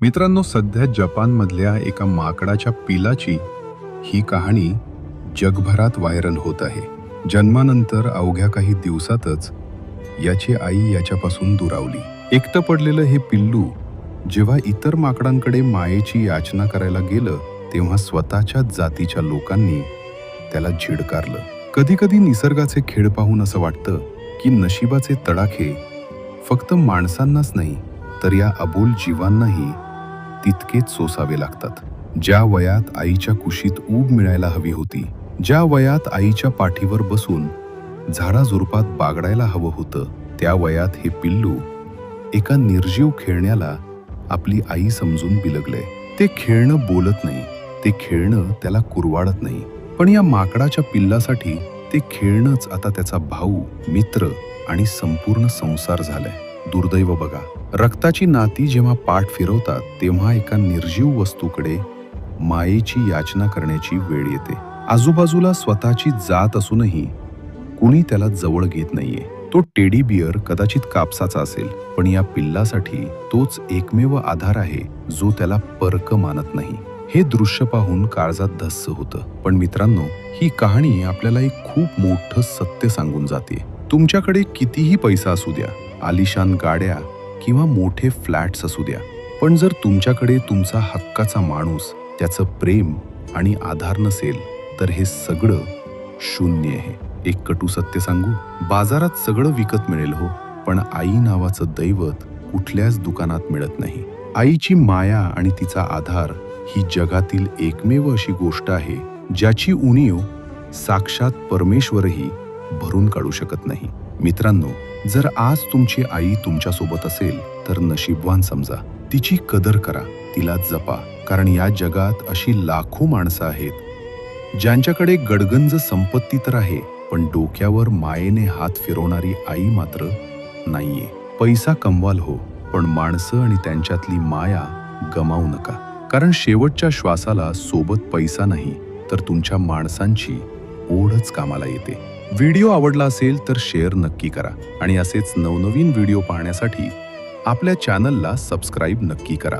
मित्रांनो, सध्या जपानमधल्या एका माकडाच्या पिलाची ही कहाणी जगभरात व्हायरल होत आहे. जन्मानंतर अवघ्या काही दिवसातच याची आई याच्यापासून दुरावली. एकटं पडलेलं हे पिल्लू जेव्हा इतर माकडांकडे मायेची याचना करायला गेलं, तेव्हा स्वतःच्याच जातीच्या लोकांनी त्याला झिडकारलं. कधी कधी निसर्गाचे खेळ पाहून असं वाटतं की नशिबाचे तडाखे फक्त माणसांनाच नाही तर या अबोल जीवांनाही तितकेच सोसावे लागतात. ज्या वयात आईच्या कुशीत ऊब मिळायला हवी होती, ज्या वयात आईच्या पाठीवर बसून झाडाझुडपात बागडायला हवं होतं, त्या वयात हे पिल्लू एका निर्जीव खेळण्याला आपली आई समजून बिलगलंय. ते खेळणं बोलत नाही, ते खेळणं त्याला कुरवाडत नाही, पण या माकडाच्या पिल्लासाठी ते खेळणंच आता त्याचा भाऊ, मित्र आणि संपूर्ण संसार झालाय. दुर्दैव बघा, रक्ताची नाती जेव्हा पाठ फिरवतात तेव्हा एका निर्जीव वस्तूकडे मायेची याचना करण्याची वेळ येते. आजूबाजूला स्वतःची जात असूनही कुणी त्याला जवळ घेत नाहीये. तो टेडी बियर कदाचित कापसाचा असेल, पण या पिल्लासाठी तोच एकमेव आधार आहे जो त्याला परक मानत नाही. हे दृश्य पाहून काळजात धस्स होतं. पण मित्रांनो, ही कहाणी आपल्याला एक खूप मोठं सत्य सांगून जाते. तुमच्याकडे कितीही पैसा असू द्या, आलिशान गाड्या किंवा मोठे फ्लॅट्स असू द्या, पण जर तुमच्याकडे तुमचा हक्काचा माणूस, त्याचं प्रेम आणि आधार नसेल तर हे सगळं शून्य आहे. एक कटू सत्य सांगू, बाजारात सगळं विकत मिळेल हो, पण आई नावाचं दैवत कुठल्याच दुकानात मिळत नाही. आईची माया आणि तिचा आधार ही जगातील एकमेव अशी गोष्ट आहे ज्याची उणीव साक्षात परमेश्वरही भरून काढू शकत नाही. मित्रांनो, जर आज तुमची आई तुमच्यासोबत असेल तर नशीबवान समजा. तिची कदर करा, तिला जपा, कारण या जगात अशी लाखो माणसं आहेत ज्यांच्याकडे गडगंज संपत्ती तर आहे, पण डोक्यावर मायेने हात फिरवणारी आई मात्र नाहीये. पैसा कमवाल हो, पण माणसं आणि त्यांच्यातली माया गमावू नका, कारण शेवटच्या श्वासाला सोबत पैसा नाही तर तुमच्या माणसांची ओढच कामाला येते. व्हिडिओ आवडला असेल तर शेअर नक्की करा आणि असेच नवनवीन व्हिडिओ पाहण्यासाठी आपल्या चॅनलला सबस्क्राईब नक्की करा.